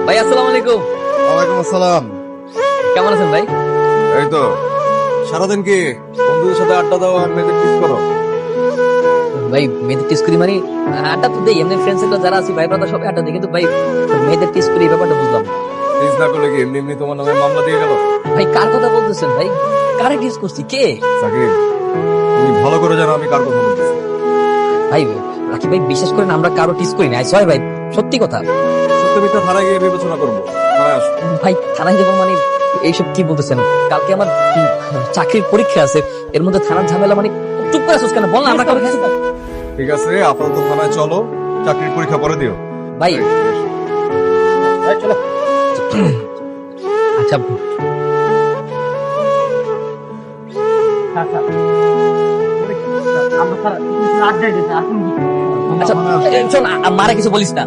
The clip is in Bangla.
ভাই আসসালামু আলাইকুম। ওয়ালাইকুম আসসালাম। কেমন আছেন ভাই? এই তো সারাদিন কি বন্ধুদের সাথে আড্ডা দাও আর মেয়েদের কিস করো? ভাই মেয়েদের টিস করি মানে আড্ডা তো দেই, এমনি ফ্রেন্ড সার্কেল যারা আছে ভাই ব্রাদার সবাই আড্ডা দিই, কিন্তু ভাই মেয়েদের টিস করি এই ব্যাপারটা বুঝলাম না। কিস না করলে কি এমনি এমনি তোমার নামে মামলা দিয়ে গেল? ভাই কার কথা বলতেছেন ভাই? কারে টিস করছি? কে? সাকিব, তুমি ভালো করে জানো আমি কার কথা বলতেছি। ভাই রাকিব ভাই বিশ্বাস করেন আমরা কারো টিস করি না, সরি ভাই, সত্যি কথা। সত্যি মিথ্যা থানায় গিয়ে বিবেচনা করবো। থানায় আসো। ভাই থানায় যাবো মানে এইসব কি বলতেছেন? কালকে আমার চাকরির পরীক্ষা আছে, এর মধ্যে থানার ঝামেলা মানে চুপ করে আসছিস কেন? বল না আমরা কারো কিছু। ঠিক আছে, আপাতত থানায় চলো, চাকরির পরীক্ষা পরে দিও। ভাই চলো। আচ্ছা আচ্ছা শোন, মারা কিছু বলিস না।